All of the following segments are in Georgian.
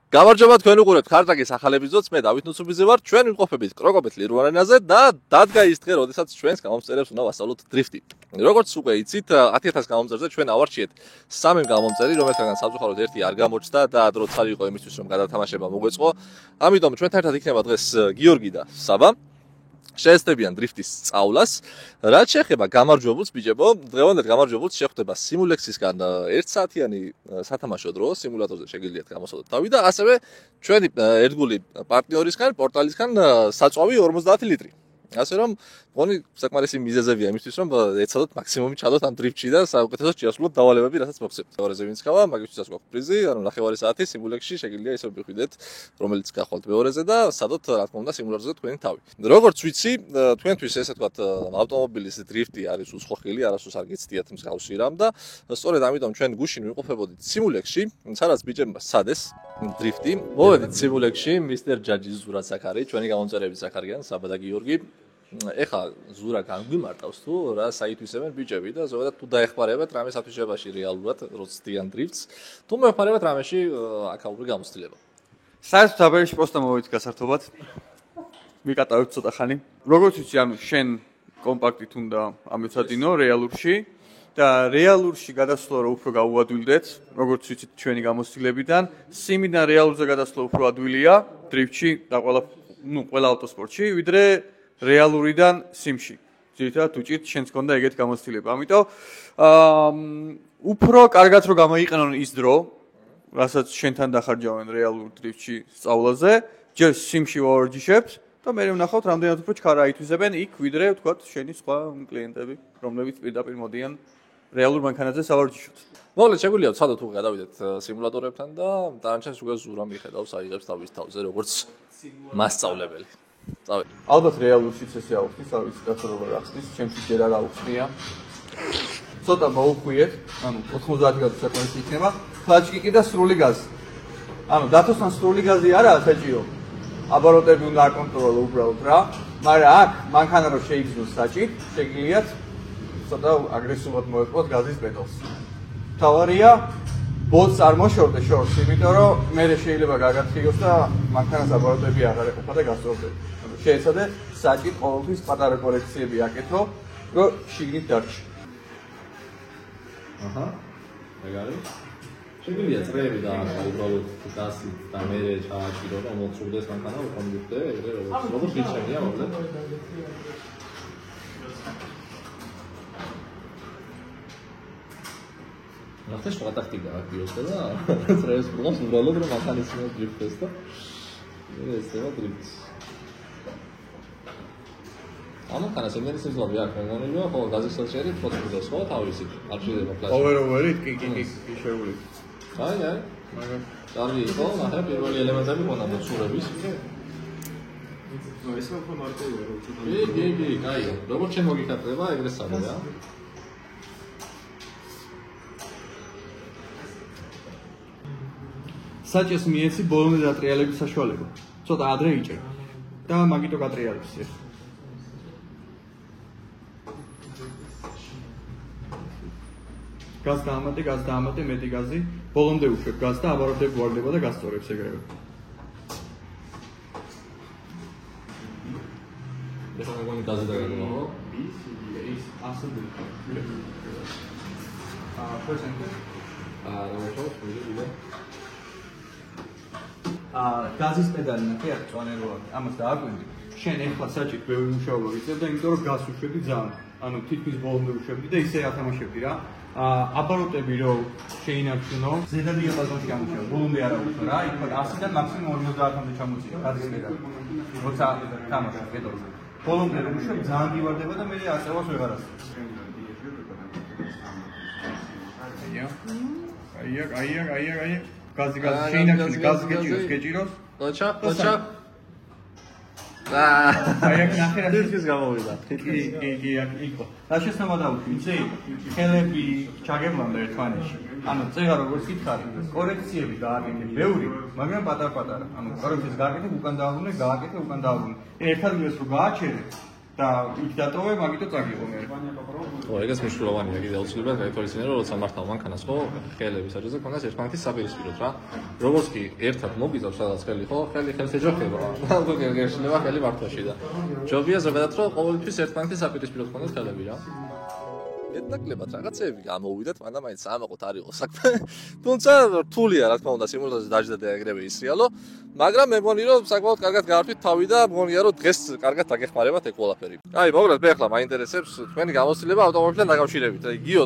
გამარჯობა თქვენ უყურებთ ქართაკის ახალების ძოც მე დავით ნუცუბიძე ვარ ჩვენ ვიმყოფებით კროკობეთ ლირულენაზე და დადგა ის დღე როდესაც ჩვენს გამომწერებს უნდა ვასწავლოთ დრიფტი როგორც უკვე იცით 10000 გამომწერზე ჩვენ ავარჩიეთ 3 გამომწერი რომელთაგან სამწუხაროდ ერთი არ გამოჩნდა და დროც არ იყო იმისთვის რომ გადათამაშება მოგვეწყო ამიტომ ჩვენთან ერთად იქნება დღეს გიორგი და საბა შეესწრებიან დრიფტის სწავლას. რაც შეეხება გამარჯვებულს, ბიჭებო, დღევანდელ გამარჯვებულს შეხვდება სიმულექსისგან 1 საათიანი სათამაშო დრო, სიმულატორზე შეგიძლიათ გამოსვლათ თავი და ასევე ჩვენი ერთგული პარტნიორისგან, პორტალისგან საწვავი 50 ლიტრი. ასე რომ, მგონი საკმარისი მიზეზებია იმისთვის, რომ ეცადოთ მაქსიმუმი ჩადოთ ამ დრიფტში და საუკეთესო შეასრულოთ დავალებები, რასაც მოგცემთ. მეორეზე ვინც ხავა, მაგისთვისაც გვაქვს პრიზი, ანუ ნახევარი საათი სიმულექსში შეგიძლია ისევ მიხვიდეთ, რომელიც გახვალთ მეორეზე და სადოთ რა თქმა უნდა სიმულატორზე თქვენი თავი. როგორც ვიცი, თქვენთვის ესე ვთქვათ, ავტომობილის დრიფტი არის უცხოხილი, არასდროს არ გიცდიათ მსგავსი რამ და სწორედ ამიტომ ჩვენ გუშინ ვიმყოფებოდით სიმულექსში, სადაც ბიჭებმა სადეს დრიფტი. მოვედით სიმულექსში, მისტერ ჯაჯის ზურა საქარი, ჩვენი გამომწერების საქარიდან, საბა და გიორგი. ეხა ზურა განგვიმარტავს თუ რა საითვისებენ ბიჭები და ზოგადად თუ დაეხმარებათ რამეს ათვისებაში რეალურად როცდიან დრიფტს თუ მეფარებათ რამეში აკაური გამოცდილება. საერთოდ აბერეში პოსტა მოვით გასართობად. მიკატავებ ცოტა ხანი. როგორც ვიცი, ანუ შენ კომპაქტით უნდა ამეცადინო რეალურში და რეალურში გადასვლა რო უფრო გაუადვილდეთ, როგორც ვიცით ჩვენი გამოცდილებიდან, სიმიდან რეალურზე გადასვლა უფრო ადვილია დრიფტში და ყველა ავტოსპორტში, ვიდრე რეალურიდან სიმში. ძირითადად უჭირთ შენს კონდა ეგეთ გამოცდილება. ამიტომ უფრო კარგად რო გამოიყენონ ის დრო, რასაც შენთან დახარჯავენ რეალურ დრიფტში სწავლაზე, ჯერ სიმში ვაორჯიშებთ და მე ვნახავთ რამდენად უფრო ჩქარა აითვისებენ იქ, ვიდრე ვთქვათ შენი სხვა კლიენტები, რომლებიც პირდაპირ მოდიან რეალურ მანქანაზე სავარჯიშოთ. მოკლედ შეგვიძლია ვცადოთ უკვე გადავიდეთ სიმულატორებთან და დანარჩენს უკვე ზურა მიხედავს აიღებს თავის თავზე როგორც მასწავლებელი. ალბათ რეალურშიც ესე აუხსნის, არ ვიცი დაწოდება რა ხსნის, ჩემში ჯერ არ აუხსნია. ცოტა მოუხვიეთ, ანუ 90 გრადუსი საკმარისი იქნება, ფლაჩკიკი და სრული გაზი. ანუ დათოსთან სრული გაზი არაა საჭირო. აბაროტები უნდა აკონტროლო უბრალოდ რა, მაგრამ აქ მანქანა რო შეიგზნოს საჭით, შეგიძლიათ ცოტა აგრესიულად მოეპყროთ გაზის პედალს. თავარია ბოლს არ მოშორდე შორს, იმიტომ რომ მე შეიძლება გაგათრიოს და მანქანას აბაროტები აღარ ეყოფა და გასწორდები. შეეცადე საჭით ყოველთვის პატარა კორექციები აკეთო, რომ შიგნით დარჩი. აჰა. ეგარი. შეგვიძლია წრეები და უბრალოდ დასით და მე ჩააჭირო და მოწურდეს მანქანა უკონდუქტე, ეგრე როგორც გიჩვენია მოკლედ. ნახე სხვა ტაქტიკა აქვს იოსტა და წრეებს პროგრამს უბრალოდ რომ მანქანის მიერ დრიფტს და ეს ევა დრიფტს. ამან სეგმენტის ზლობი აქვს მეგონებია, ხო გაზის სოციალი პროცედურას ხო თავისი არ შეიძლება პლასტიკი. ოვეროვერი კი შეეული. აი. მაგრამ კარგი იყო, ნახე პირველი ელემენტები მოდა მოცურების. ნუ ესე უფრო მარტივია რომ ცოტა. კი, კაია. როგორც შენ მოგიკეთება, ეგრე სად რა? საჭეს მიეცი ბოლომდე დატრიალების საშუალება. ცოტა ადრე იჭერ და მაგიტო გატრიალებს ეს. გაზ დაამატე, მეტი გაზი, ბოლომდე უშვებ გაზ და აბაროტები ვარდება და გასწორებს ეგრევე. ეხლა მეგონი გაზი დაგაგმა, ხო? ის ასები. პროცენტი. რა მოხდა? გაზის პედალი ნახე აქ წვანეროა. ამას დააკვირდი. შენ ეხლა საჭით ბევრი მუშაობა ვიცევ და იმიტომ რომ გაზს უშვებდი ძალიან. ანუ თითქმის ბოლომდე უშვებდი და ისე ათამაშებდი რა. აბაროტები რო შეინარჩუნო, ზედა დიაპაზონში გამოვიდა. ბოლომდე არ აუხსნა რა. იქ 100-დან მაქსიმუმ 50-მდე ჩამოწია გაზის პედალი. როცა თამაშობ პედალზე. ბოლომდე რო უშვებ ძალიან გივარდება და მე აწევას ვეღარ ასწავლე. აია. გაზი შეინარჩუნე, გაზი გეჭიროს. ლოჩა. აი აქ ნახე რა ის გამოვიდა. კი, იქო. რა შესაძლოა დავუშვი, იცი? ხელები ჩაგებლანდა ერთმანეთში. ანუ წეღა როგორც გითხარი, კორექციები გააკეთე ბევრი, მაგრამ პატარ-პატარა. ანუ კორექციებს გააკეთე, უკან დააბრუნე. ერთად გიოს რომ გააჩერე და იქ დატოვე, მაგითო წაგიყო მე. ო, ეგეც მნიშვნელოვანია კიდე აუცილებლად გაითვალისწინე, რომ როცა მართავ მანქანას, ხო, ხელების აჯაზე ქონდეს ერთმანეთის საპირისპიროდ რა. როგორც კი ერთად მოგიზავს სადაც ხელი, ხო, ხელი ხელს ეჯოხება. უკვე გერშლება ხელი მართვაში და ჯობია ზოგადად რომ ყოველთვის ერთმანეთის საპირისპიროდ ქონდეს ხელები რა. მეტნაკლებად რაღაცეები გამოვიდათ, მაგრამ მაინც ამაყოთ არ იყო საქმე. თუმცა რთულია რა თქმა უნდა სიმულტანეზე დაждდა და ეგრევე ისრიალო, მაგრამ მე მგონი რომ საკმაოდ კარგად გაართვით თავი და მგონია რომ დღეს კარგად დაგეხმარებათ ეგ ყველაფერი. აი, მოგრად მე ახლა მაინტერესებს თქვენი გამოცდილება ავტომობილთან დაკავშირებით. აი, გიო,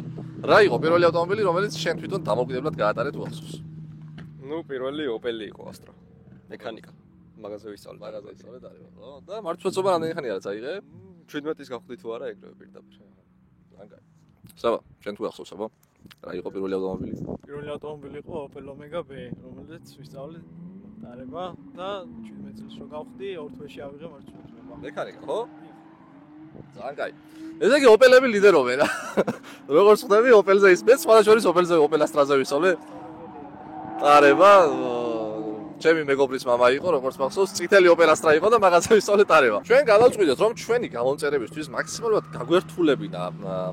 რა იყო პირველი ავტომობილი, რომელიც შენ თვითონ დამოუკიდებლად გაატარეთ უახსოვს? ნუ პირველი Opel იყო Astra. მექანიკა. მაგაზე ვისწავლე. ხო? და მართლმსაჯულება რამდენი ხანი არის აიღე? 17-ის გავხდი თუ არა ეგრევე პირდაპირ. ანგარი. საბა, შენ თუ ახსოვს აბა? რა იყო პირველი ავტომობილი? პირველი ავტომობილი იყო Opel Omega B, რომელიც ვისწავლე დარება და 17 წელს რო გავხდი, 2 თვეში ავიღე მართლმსაჯულება. მექანიკა, ხო? ძალიან კაი. ესე იგი Opel-ები ლიდერობენ რა. როგორც ხვდები, Opel-ზე ის მე სხვა შორის Opel-ზე Opel Astra-ზე ვისწავლე. დარება ჩემი მეგობრის მამა იყო, როგორც მახსოვს, წითელი Opel Astra იყო და მაგაზე ვისწავლე დარება. ჩვენ გადავწყვიტეთ, რომ ჩვენი გამომწერებისთვის მაქსიმალურად გაგვერთულებინა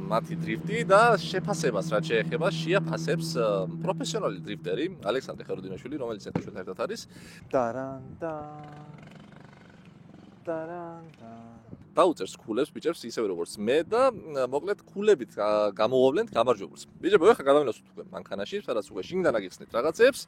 მათი დრიფტი და შეფასებას რაც შეეხება შეაფასებს პროფესიონალი დრიფტერი ალექსანდრე ხერუდინაშვილი, რომელიც ერთად ერთად არის. დარანდა დაუწერს ქულებს ბიჭებს ისევე როგორც მე და მოკლედ ქულებით გამოვავლენთ გამარჯვებულს. ბიჭებო, ეხლა გადავინახოთ უკვე მანქანაში, სადაც უკვე შინგან აგიხსნით რაღაცებს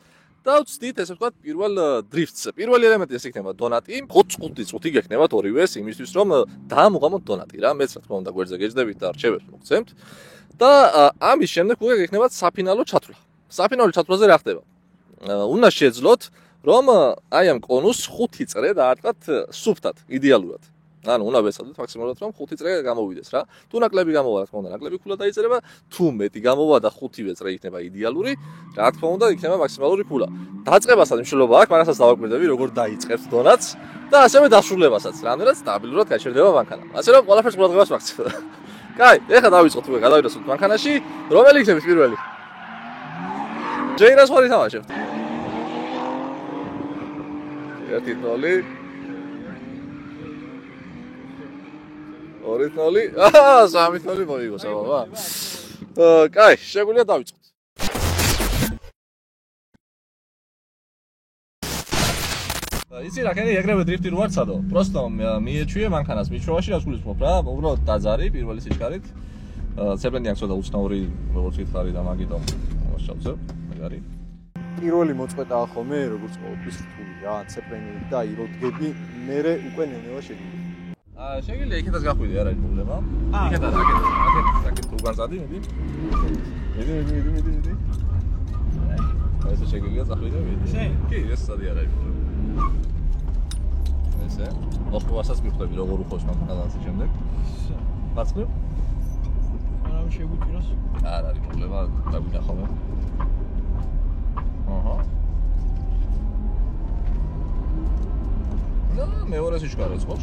და ვცდით ესე ვთქვათ პირველ დრიფტს. პირველი ელემენტი ეს იქნება დონატი, 5 წუთი გექნებათ ორივეს იმისთვის რომ დაამოღამოთ დონატი რა. მეც რა თქმა უნდა გვერდზე გეჯდებით და რჩევებს მოგცემთ. და ამის შემდეგ უკვე გექნებათ საფინალო ჩათვლა. საფინალო ჩათვლაზე რა ხდება? უნდა შეძლოთ რომ აი ამ კონუს 5 წრე დაარტყათ სუფთად, იდეალურად. ანუ უნდა ვეცადოთ მაქსიმალურად რომ 5 წრე გამოვიდეს რა. თუ ნაკლები გამოვა, რა თქმა უნდა, ნაკლები ქულა დაიწერება, თუ მეტი გამოვა და 5-ვე წრე იქნება იდეალური, რა თქმა უნდა, იქნება მაქსიმალური ქულა. დაწყებასაც მნიშვნელობა აქვს, მაგასაც დავაკვირდები, როგორ დაიწყებს დონატს და ასევე დასრულებასაც, რამდენად სტაბილურად გაჩერდება მანქანა. ასე რომ ყველაფერს ყურადღებას ვაქცევთ. კაი, ეხლა დავიწყოთ უკვე გადავიდოსოთ მანქანაში, რომელი იქნება პირველი? ჯეირას ხარ ითამაშებთ? 1-0 2-0 3-0 მოიგო საბაბა. კაი, შეგვიძლია დავიწყოთ. იცი რა, ხელი ეგრევე დრიფტი რო არ ცადო. პროსტო მიეჩვიე მანქანას მიჩვევაში რაც გულისხმობ რა. უბრალოდ დაძარი პირველი სიჩქარით. ცეპლენი აქვს და უცნაური როგორც გითხარი და მაგიტომ მოსჩავზე. მაგარი. პირველი მოწყვეტაა ხოლმე როგორც ყოველთვის რთული რა, ცეპლენი და იროდგები, მერე უკვე ნელ-ნელა შეგვიძლია. შეგიძლია იქეთაც გახვიდე, არ არის პრობლემა. იქეთაც, აქეთ უგანზადი, მიდი. მიდი. აი ესე შეგიძლია წახვიდე, მიდი. კი, ეს სადი არ არის პრობლემა. ესე, მოხმოვასაც მიხვდები როგორ უხოს მანქანა და ასე შემდეგ. მაცხრე? არავინ შეგვიჭიროს? არ არის პრობლემა, დაგვინახავენ. აჰა. და მეორე სიჩქარეც ხო?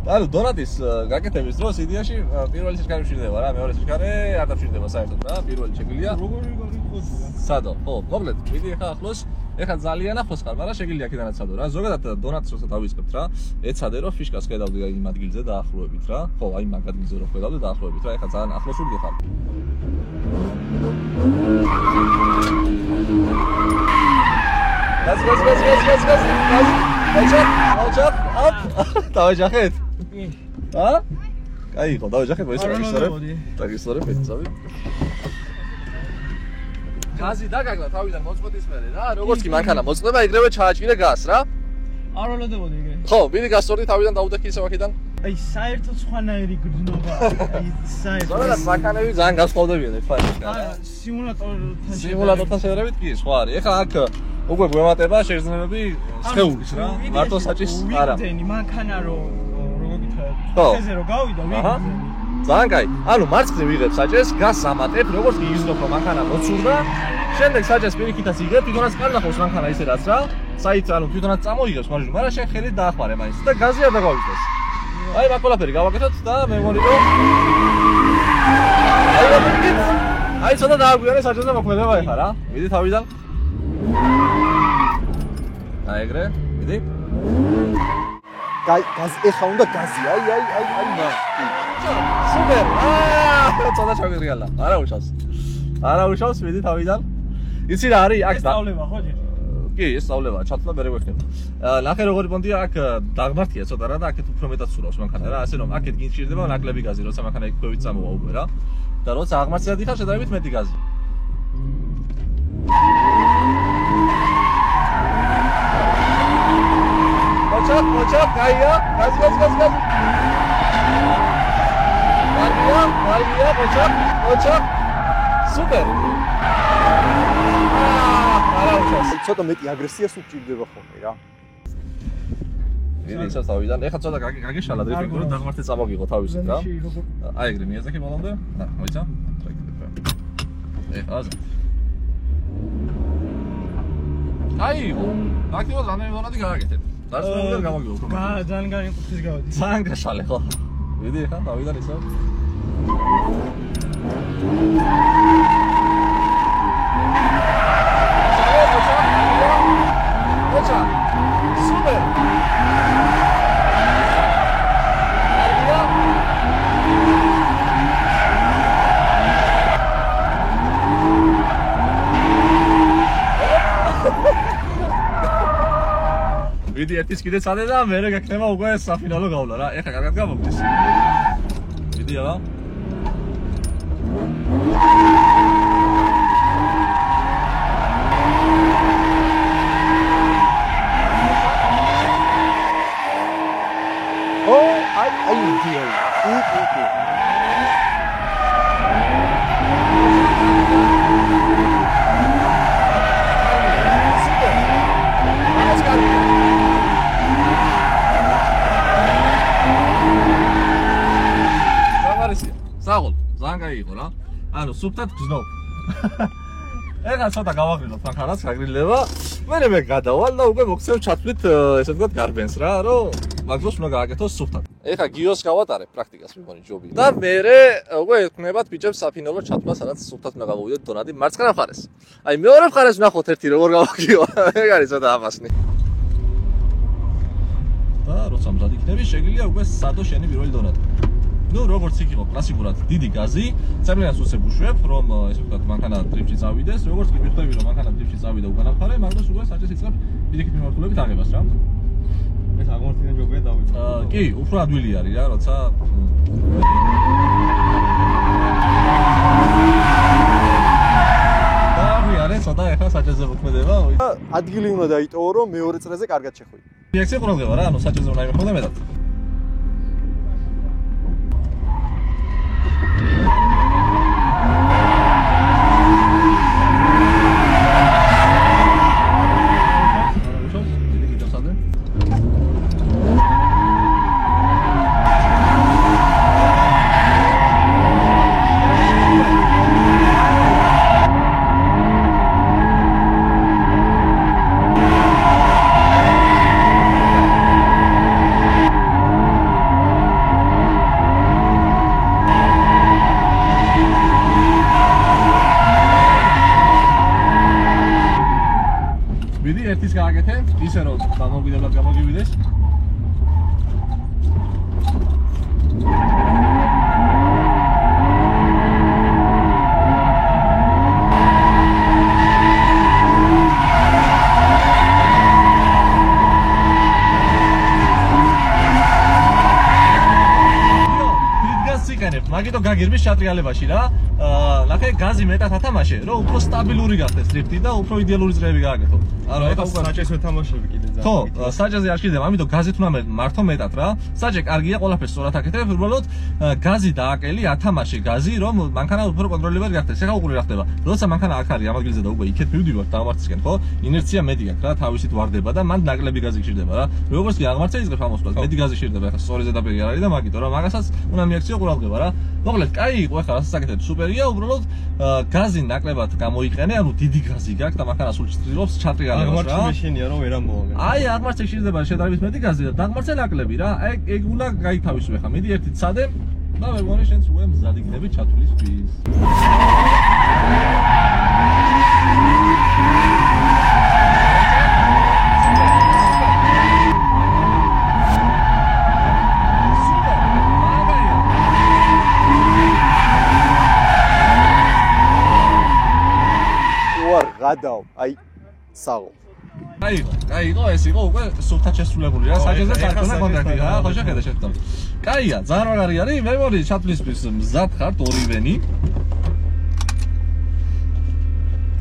ანუ დონატის გაკეთების დროს იდეაში პირველი სიჩქარე მშვიდდება რა, მეორე სიჩქარე არ დამშვიდდება საერთოდ რა, პირველი შეგვიძლია. როგორი გიყოს რა? სადო, ხო, მოკლედ, მიდი ახლა ახლოს, ეხლა ძალიან ახლოს ხარ, მაგრამ შეგვიძლია აქედანაც სადო რა. ზოგადად დონატს როცა დავიწყებთ რა, ეცადე რომ ფიშკას ხედავდი იმ ადგილზე დაახლოებით რა. ხო, აი მაგ ადგილზე რომ ხედავდი დაახლოებით რა, ეხლა ძალიან ახლოს ვარ გეხარ. გას. მოჭარ, აპ. დავეჯახეთ? კი. კაი იყო, დავეჯახეთ მოიცა გისწორებ. დაგისწორებ, ეცავი. გაზი დაგაგლა თავიდან მოწყვეტის მერე რა, როგორც კი მანქანა მოწყდება, ეგრევე ჩააჭირე გას რა. არ ველოდებოდი ეგრე. ხო, მიდი გასწორდი თავიდან დაუდექი ისევ აქედან. აი, საერთოდ სხვანაირი გრძნობა. აი, საერთოდ. ზოგადად მანქანები ძალიან გასწავდებიან ერთმანეთს. სიმულატორთან შედარებით კი, სხვა არის. ეხლა აქ უკვე გვემატება შეგრძნებები სხეულის რა. მარტო საჭის არა. ვიგდენი მანქანა რო როგორ გითხრათ? ხო. ხეზე რო გავიდა, ვიგდენი. ძალიან კაი. ანუ მარცხნივ ვიღებ საჭეს, გას ამატებ, როგორც კი იზნობ რომ მანქანა მოცურდა, შემდეგ საჭეს პირიქითაც იღებ, თვითონაც კარნახავს მანქანა ისე რაც რა. საით ანუ თვითონაც წამოიღებს მარჯვნივ, მაგრამ შენ ხელით დაახმარე მაინც და გაზი არ დაგვავიდეს. აი მაგ ყველაფერი გავაკეთოთ და მე მგონი რომ აი ცოტა დააგვიანე საჭესა მოქმედება ეხლა რა. მიდი თავიდან. აი ეგრე, მიდი. ეხა უნდა გაზი. აი. სუპერ. ცოტა ჩავიღიალა. არა უშავს მიდი თავიდან. იცი რა არის? აქ სწავლება ხო ჯერ? კი, ეს სწავლება, ჩათვლა მერე გვექნება. ნახე როგორი პონტია, აქ დაღმართია ცოტა რა და აქეთ უფრო მეტად სურავს მანქანა რა, ასე რომ აქეთ გინჭირდება ნაკლები გაზი, როცა მანქანა იქ ქვევით წამოვა უკვე რა. და როცა აღმართზე დიხარ, შედარებით მეტი გაზი. მოჩა, კაია, გაზი. მარია, მოჩა. სუპერ. ცოტა მეტი აგრესია სულ ჭირდება ხოლმე რა. დიდი იცავს თავიდან. ეხლა ცოტა გაგეშალა დრიფტი რომ დაღმართზე წამოგიღო თავისით რა. აი ეგრე მიაზექი ბოლომდე. მოიცა? ეხლა აზრ. აი, აქტივად რამე გააკეთეთ. დარწმუნებულად გამოგიღო უფრო. ძალიან განიყოფის გავდი. ძალიან გაშალე ხო? ვიდი ეხლა თავიდან იცავ. Moça, super. ვიდი ერთის კიდე წადე და მერე გაქნება უკვე საფინალო გავლა რა. ეხლა კარგად გამოგდის. ვიდი რა. აი იძია. საღოლ, ძალიან გაიგო რა. ანუ სუფთად გზნობ. ეხლა ცოტა გავაგრილოთ მანქანას, გაგრილდება. მე გადავალ და უკვე მოგცევ ჩათვლით, ესე ვთქვათ, გარბენს რა, რომ მაგდროს უნდა გააკეთოს სუფთად. ეხლა გიოს გავატარებ პრაქტიკას მიგონი ჯობია. და მერე უკვე ეთქმებათ ბიჭებს საფინალო ჩათვლა, სადაც სუფთად უნდა გავუვიდეთ დონადი მარცხენა მხარეს. აი მეორე მხარეს ვნახოთ ერთი როგორ გავაგიო. ეგ არის ცოტა აფასნი. და როცა მზად იქნები, შეგიძლია უკვე სადო შენი პირველი დონადი. ნუ როგორც იქ იყო კლასიკურად დიდი გაზი, ძალიან სუსებ უშვებ, რომ ესე ვთქვათ, მანქანა დრიფტში წავიდეს, როგორც კი მიხვდები, რომ მანქანა დრიფტში წავიდა უკანა მხარე, მაგას უკვე საჭეს იწყებ პირიქით მიმართულებით აღებას რა. ეს აღმართიდან ჯობია დავიწყო. კი, უფრო ადვილი არის რა, როცა დაგვიარე, ცოტა ეხლა საჭესზე მოქმედება. ადგილი უნდა დაიტოვო, რომ მეორე წრეზე კარგად შეხვიდე. რეაქცია ყურადღება რა, ანუ საჭესზე უნდა იმეხმოდა მეტად. ერთის გააკეთე, ისე რომ დამოგვიდებლად გამოგივიდეს. მაგითო გაგირბის ჩატრიალებაში რა. ნახე გაზი მეტად ათამაშე, რომ უფრო სტაბილური გახდეს დრიფტი და უფრო იდეალური წრეები გააკეთო. ანუ ეხლა საჭესო თამაშები კიდე ძალიან. ხო, საჭეზე არ შეიძლება, ამიტომ გაზით უნდა მართო მეტად რა. საჭე კარგია, ყველაფერს სწორად აკეთებ, უბრალოდ გაზი დააკელი, ათამაშე გაზი, რომ მანქანა უფრო კონტროლებად გახდეს. ეხლა უყური რა ხდება. როცა მანქანა აქ არის ამ ადგილზე და უკვე იქეთ მივდივარ დაღმართისკენ, ხო? ინერცია მეტი აქვს რა, თავისით ვარდება და მან ნაკლები გაზი გჭირდება რა. როგორც კი აღმართზე იწყებ ამოსვლას, მეტი გაზი შეიძლება, ეხლა სწორი ზედაპირი არ არის და მაგითო რა, მაგასაც უნდა მიაქციო ყურადღება რა. მოკლედ, კაი იყო ეხლა რასაც აკეთებ, სუპერია, უბრალოდ გაზი ნაკლებად გამოიყენე, ანუ დიდი გაზი გაქვს და მანქანა სულ ცდილობს ჩატრიალებას რა. აღმართზე შეშენია რომ ვერ ამოვა. აი, აღმართზე შეიძლება შედარებით მეტი გაზი და დაღმართზე ნაკლები რა. ეგ უნდა გაითავისუფლე ხა. მიდი ერთი წადე და მე მგონი შენც უკვე მზად იქნები ჩათვლისთვის. გადაო, აი საღო. კაი, ეს იყო უკვე სუფთა შესრულებული რა, საჭიროა საერთოდ კონტაქტი რა, ხო შეხედა შეხედა. კაია, ძალიან მაგარი არის, მე მგონი ჩათვლისთვის მზად ხართ ორივენი.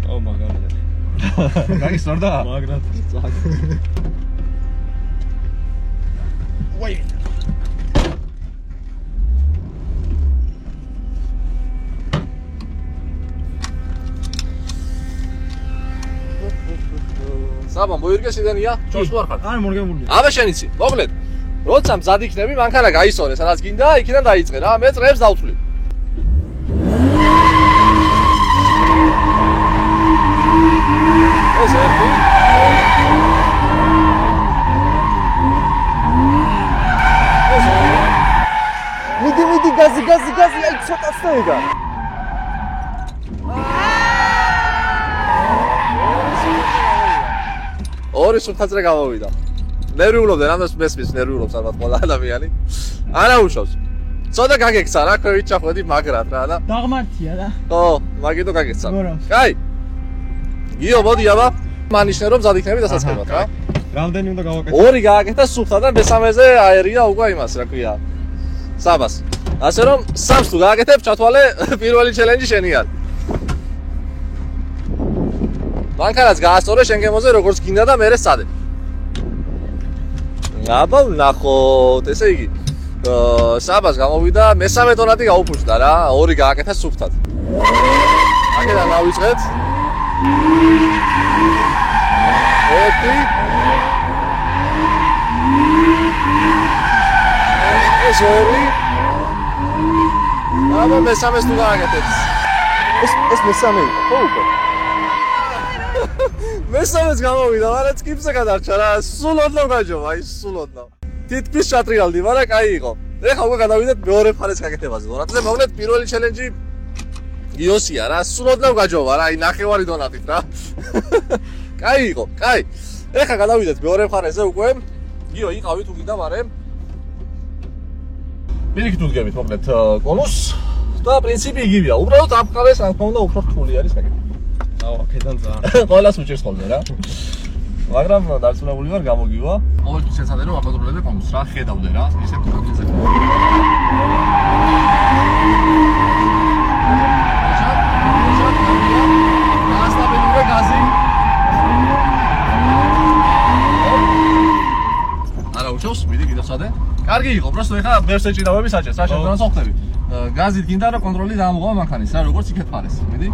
აუ მაგარია. გაგისვარდა? მაგრად. ვაი. საბა მოირგეს იდენია? ჩორს ვარ ხარ? არა მორგებულია. აბა შენ იცი, მოკლედ. როცა მზად იქნები, მანქანა გაისწორე, სადაც გინდა, იქიდან დაიწყე რა, მე წრეებს დავთვლი. ეს ერთი. მიდი, გაზი, აი ცოტა სწორია. ორი სუფთაწრე გამოვიდა. ნერვიულობდე, რამეს მესმის ნერვიულობს ალბათ ყველა ადამიანი. არა უშავს. ცოტა გაგექცა რა, ქვევით ჩახვედი მაგრად რა და. დაღმართია რა. ხო, მაგითო გაგექცა. გორავს. კაი. გიო, მოდი აბა. მანიშნე რომ მზად იქნები დასაწყებად რა. რამდენი უნდა გავაკეთო? ორი გააკეთა სუფთა და მესამეზე აერია უკვე იმას რა ქვია. საბას. ასე რომ სამს თუ გააკეთებ, ჩათვალე პირველი ჩელენჯი შენი არის. მანქანას გაასწორე შენ გემოზე როგორც გინდა და მერე სცადე. აბა ვნახოთ, ესე იგი. საბას გამოვიდა, მესამე ტონადი გაუფუჭდა რა, ორი გააკეთა სუფთად. აქედან დავიწყეთ. ერთი. ეს ორი. აბა მესამეს თუ გააკეთეთ. ეს მესამე იყო, ხო უკვე? მესამეც გამოვიდა, მაგრამ წკიპზე გადარჩა რა, სულ ოდნავ გაჯობა, აი სულ ოდნავ. თითქმის ჩატრიალდი, მაგრამ კაი იყო. ეხლა უკვე გადავიდეთ მეორე მხარეს გაკეთებაზე. დონატზე მოვლეთ პირველი ჩელენჯი გიოსია რა, სულ ოდნავ გაჯობა რა, აი ნახევარი დონატით რა. კაი იყო, კაი. ეხლა გადავიდეთ მეორე მხარეზე უკვე. გიო, იყავი თუ გინდა, მაგრამ პირიქით უდგებით მოკლედ კონუსს და პრინციპი იგივეა. უბრალოდ ამ მხარეს რა თქმა უნდა უფრო რთული არის საკითხი. აუ, აქედან ძალიან. ყველას უჭირს ხოლმე რა. მაგრამ დარწმუნებული ვარ გამოგივა. ყოველთვის შეცადე რომ აკონტროლებდე კონუსს რა, ხედავდე რა, ისე თუ გაგიძე. გასტაბილურე გაზი. არა უჩავს, მიდი კიდევ სცადე. კარგი იყო, просто ეხა ბევრს ეჭირავები საჭეს, რა შეძანს ხდება. გაზით გინდა რომ კონტროლი დაამოღვა მანქანის რა, როგორც იქეთ ფარეს. მიდი.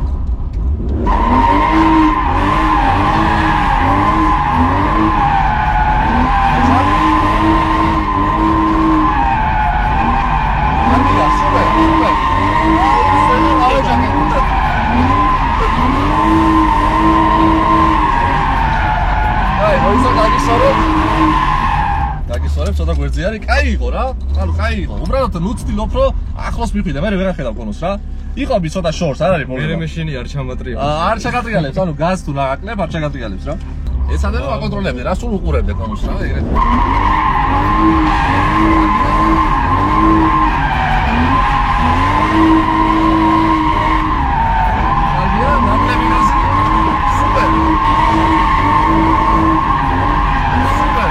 დაგისვარებ, ცოტა გვერდზე არის, კაი იყო რა. ანუ კაი იყო. უბრალოდ ნუცდილობ რომ ახლოს მივხვიდე, მე ვეღარ ხედავ კონუსს რა. იყობი ცოტა შორს, არ არის პრობლემა. მე მეშინი არ ჩამატრიალებს. არ ჩაგატრიალებს, ანუ გაზ თუ ნააკლებ, არ ჩაგატრიალებს რა. ეცადე რომ აკონტროლებდე რა, სულ უყურებდე კონუსს რა, ეგრეთ. აგია, ნაკლები გაზი. სუპერ. სუპერ.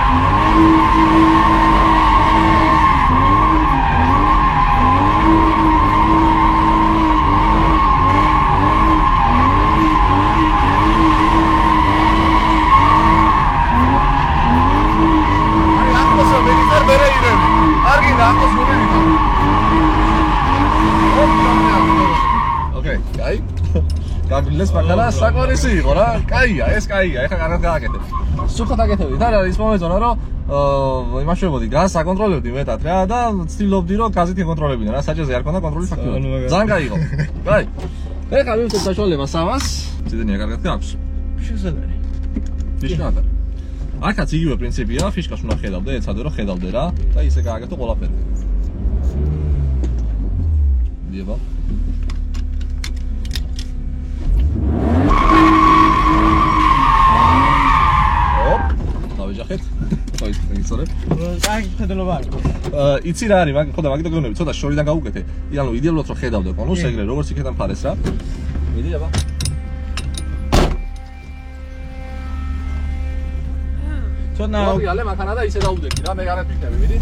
გაგილეს მანქანა საკონისი იყო რა. კაია, ეს კაია, ეხლა კარგად გააკეთებ. სუფთად აკეთებდი და ის მომეწონა რომ იმაშობოდი გაზს აკონტროლებდი მეტად რა და ცდილობდი რომ გაზით ეკონტროლებინა რა, საჭიროა არ ქონდა კონტროლი ფაქტურად. ძალიან კაი იყო. კაი. ეხლა მივხვდეთ საშუალებას სამას. ციდენია კარგად გაქვს. შესაძლებელი. ფიშკა არა. აქაც იგივე პრინციპია, ფიშკას უნდა ხედავდე, ეცადე რომ ხედავდე რა და ისე გააკეთო ყველაფერი. დიება. დავიჯახეთ. თავის ფიქრობ. აი, ხედელობა არის. იცი რა არის, ხო და მაგით გეუბნები, ცოტა შორიდან გავუკეთე. ანუ იდეალურად რომ ხედავდე კონუსს, ეგრე როგორც იქიდან ფარეს რა. მიდი აბა. თონა მოდი ალე მანქანა და ისე დაუდექი რა მე გარეთ ვიქნები მიდი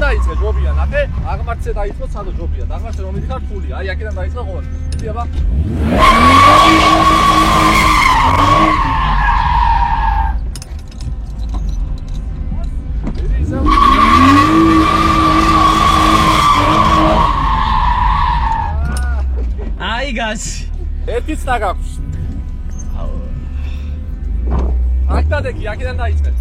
დაიწყე ჯობია ნახე აღმართზე დაიწყო სადო ჯობია აღმართზე რომ მიდიხარ რთულია აი აქედან დაიწყო ყოველ დიდი აბა აი გასი ერთიც დაგაქვს აქ დადექი აქედან დაიწყე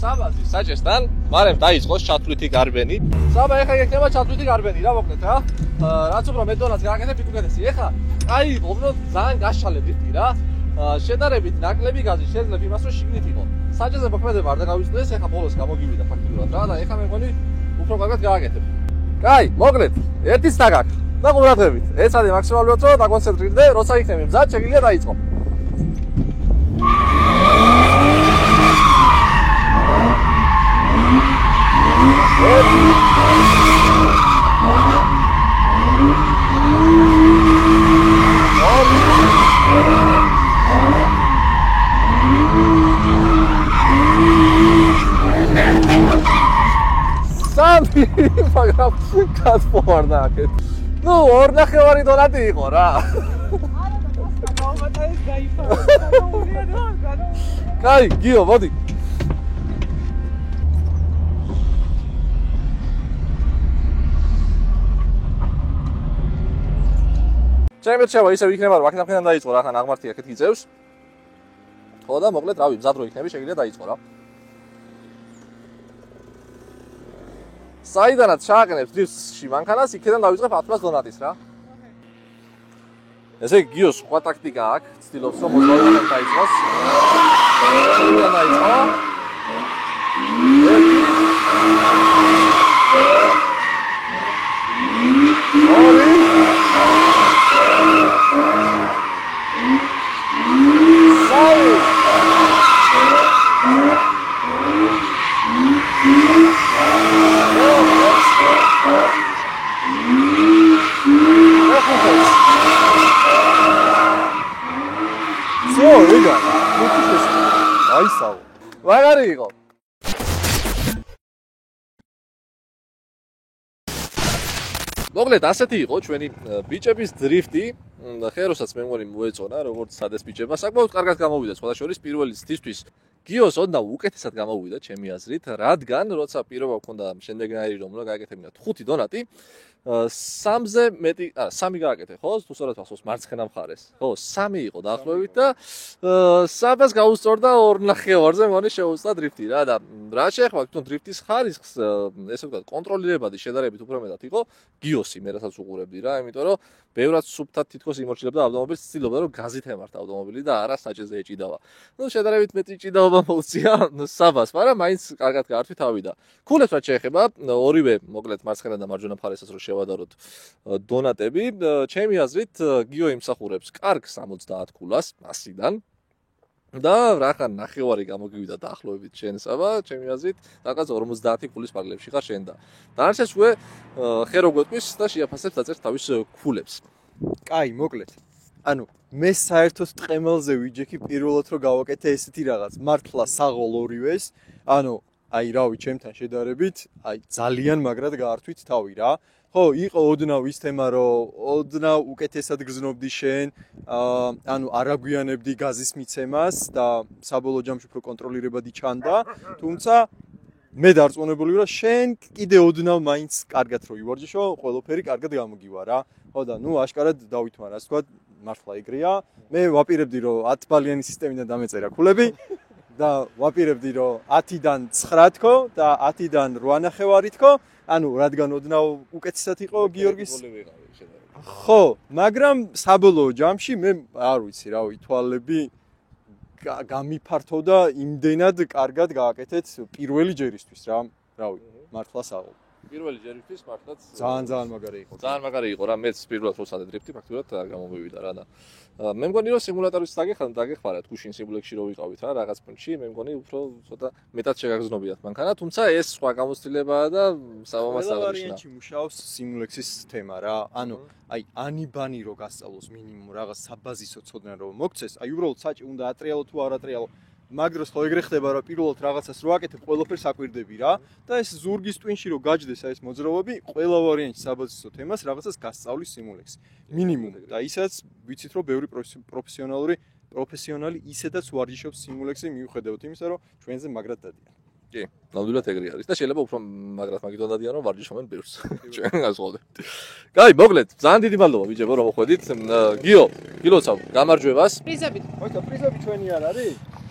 საბაზი საჭესთან, მაგრამ დაიწყოს ჩათვლითი გარბენი. საბა ეხა იქნება ჩათვლითი გარბენი, რა მოკლედ რა. რაც უფრო მეტონაც გააკეთებ, იქ უკეთესი. ეხა აი უბრალოდ ძალიან გაშალებდი რა. შედარებით ნაკლები გაზი შეიძლება იმას რომ შიგნით იყო. საჭესზე მოქმედება არ დაგავიწყდეს, ეხა ბოლოს გამოგივიდა ფაქტიურად რა და ეხა მე მგონი უფრო კარგად გააკეთებ. კაი, მოკლედ, ერთიც დაგაქვს. და ყურადღებით, ეცადე მაქსიმალურად რომ დაკონცენტრირდე, როცა იქნები მზად, შეგიძლია დაიწყო. სამი მაგრამ გასპორდა აქეთ. ნუ ორ ნახევარი დოლარი იყო რა. კაი, გიო, მოდი. ჩემი რჩევა ისევ იქნება რომ აქედან დაიწყო რა ხან აღმართი აქეთ გიწევს. ხო და მოკლედ რავი მზად რო იქნები შეგიძლია დაიწყო რა. საიდანაც ჩააყენებს დრიფტში მანქანას იქედან დავიწყებ 1000 დონატის რა. ესე იგი გიოს სხვა ტაქტიკა აქვს, ცდილობს რომ მოძრაობიდან დაიწყოს. შეგიძლია დაიწყო. მაგარი იყო. მოკლედ ასეთი იყო ჩვენი ბიჭების დრიფტი. ხეროსაც მე მგონი მოეწონა, როგორც სადეს ბიჭებმა. საკმაოდ კარგად გამოვიდა სხვა შორის პირველი ცდისთვის. გიოს ოდნავ უკეთესად გამოვიდა ჩემი აზრით, რადგან როცა პირობა ჰქონდა შემდეგნაირი რომ უნდა გააკეთებინა 5 დონატი, 3-ზე მეტი, 3 გააკეთე, ხო? თუ სწორად ვახსოვს მარცხენა მხარეს. ხო, 3 იყო დაახლოებით და საბას გაუსწორდა 2.5-ზე მგონი შეუწყდა დრიფტი რა და რა შეეხება თვითონ დრიფტის ხარისხს, ესე ვთქვათ, კონტროლირებადი შედარებით უფრო მეტად იყო გიოსი, მე რასაც უყურებდი რა, იმიტომ რომ ბევრად სუფთად თითქოს იმორჩილებდა ავტომობილს, ცდილობდა რომ გაზით ემართა ავტომობილი და არა საჭეზე ეჭიდავა. ნუ შედარებით მეტი ჭიდაობა მოუწია საბას, მაგრამ მაინც კარგად გაართვით ავიდა. ქულებს რაც შეეხება, ორივე მოკლედ მარცხენა და მარჯვენა მხარესაც რო შევადაროთ დონატები, ჩემი აზრით გიო იმსახურებს კარგ 70 ქულას 100-დან. და რახან ნახევარი გამოგივიდა დაახლოებით შენ საბა, ჩემი აზრით, რაღაც 50 ქულის პარლებში ხარ შენ და დანარჩენს უკვე ხერო გვეტყვის და შეაფასებს დაწერს თავის ქულებს. კაი, მოკლედ. ანუ მე საერთოდ ტყემელზე ვიჯექი პირველად რომ გავაკეთე ესეთი რაღაც. მართლა საღოლ ორივეს, ანუ აი რავი, ჩემთან შედარებით, აი ძალიან მაგრად გაართვით თავი რა. ხო, იყო ოდნავ ის თემა, რომ ოდნავ უკეთესად გრძნობდი შენ, ანუ არ აგვიანებდი გაზის მიცემას და საბოლოო ჯამში უფრო კონტროლირებადი ჩანდა, თუმცა მე დარწმუნებული ვარ, შენ კიდე ოდნავ მაინც კარგად რო ივარჯიშო, ყველაფერი კარგად გამოგივა რა. ხო და ნუ აშკარად დავითმა რას თქვა, მართლა ეგრეა. მე ვაპირებდი რომ 10 ბალიანი სისტემიდან დამეწერა ქულები და ვაპირებდი რომ 10-დან 9 თქო და 10-დან 8.5 თქო. ანუ რადგან ოდნავ უკეთესად იყო გიორგის ხო, მაგრამ საბოლოო ჯამში მე არ ვიცი რა ვიცი, თვალები გამიფართო და იმდენად კარგად გააკეთეთ პირველი ჯერისთვის რა. რავი, მართლა საღოლ. პირველი ჯერისთვის მართლაც ძალიან მაგარი იყო. ძალიან მაგარი იყო რა, მეც პირველად ვსადე დრიფტი ფაქტურად გამომივიდა რა და მე მგონი რომ სიმულატორიც დაგეხმარათ გუშინ სიმულექში რო ვიყავით რა რაღაც პუნქტში, მე მგონი უფრო ცოტა მეტად შეგაგზნობიათ მანქანა, თუმცა ეს სხვა გამოცდილებაა და სამომასწავლებლია. ყველა ვარიანტში მუშაობს სიმულექსის თემა რა. ანუ აი ანიბანი რო გასწავლოს მინიმუმ რაღაც საბაზისო ცოდნა რო მოგცეს, აი უბრალოდ საჭი უნდა ატრიალო თუ არ ატრიალო. მაგროს ხო ეგრე ხდება რა პირველად რაღაცას რო აკეთებ ყველაფერს აკვირდები რა და ეს ზურგის ტვინში რო გაჯდეს აი ეს მოძრაობები ყველა ვარიანტში საბაზისო თემას რაღაცას გასწავლის სიმულექსი მინიმუმ და ისაც ვიცით რომ ბევრი პროფესიონალი ისედაც ვარჯიშობს სიმულექსი მიუხედავად იმისა რომ ჩვენზე მაგრად დადიან კი ნამდვილად ეგრე არის და შეიძლება უფრო მაგრად მაგითონ დადიან რომ ვარჯიშობენ ბევრს ჩვენ გასხოვდებით კაი მოკლედ ძალიან დიდი მადლობა ბიჭებო რომ მოხვედით გილოცავ გამარჯვებას პრიზებით ხო პრიზები ჩვენი არ არის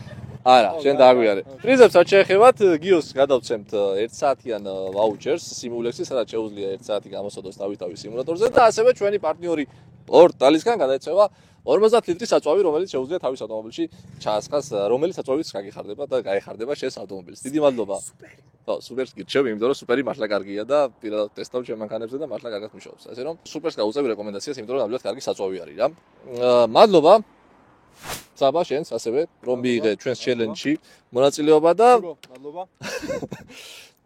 არა, შენ დააგვიარე. პრიზებს არ შეეხებათ, გიოს გადავცემთ 1 საათიან ვაუჩერს სიმულექსის, სადაც შეუძლია 1 საათი გამოსცადოს თავის სიმულატორზე და ასევე ჩვენი პარტნიორი პორტალისგან გადაეცემა 50 ლიტრის საწვავი, რომელიც შეუძლია თავის ავტომობილში ჩაასხას, რომელიც საწვავიც გაგიხარდება და გაეხარდება შენს ავტომობილს. დიდი მადლობა. სუპერი. ხო, სუპერს გირჩევ, იმიტომ რომ სუპერი მართლა კარგია და პირადად ტესტავ ჩემ მანქანებზე და მართლა კარგად მუშაობს. ასე რომ სუპერს გავუწევ რეკომენდაციას, იმიტომ რომ ნამდვილად კარგი საწვავი არის რა. მადლობა. საბა შენს ასევე რომ მიიღე ჩვენს ჩელენჯში მონაწილეობა და მადლობა.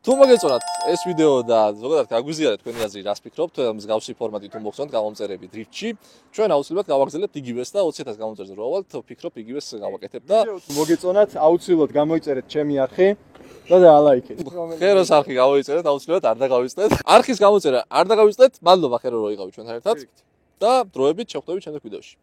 თუ მოგეწონათ ეს ვიდეო და ზოგადად გაგვიზიარეთ თქვენი აზრი, რას ფიქრობთ, მსგავსი ფორმატი თუ მოგწონთ გამომწერები დრიფტში, ჩვენ აუცილებლად გავაგზავნებთ იგივეს და 20.000 გამომწერზე რო ავალთ, ვფიქრობ იგივეს გავაკეთებ და მოგეწონათ აუცილებლად გამოიწერეთ ჩემი არხი და დაალაიქეთ. ხეროს არხი გამოიწერეთ, აუცილებლად არ დაგავიწყდეთ. არხის გამოწერა არ დაგავიწყდეთ, მადლობა ხერო რომ იყავით ჩვენთან ერთად და დროებით შევხვდებით შემდეგ ვიდეოში.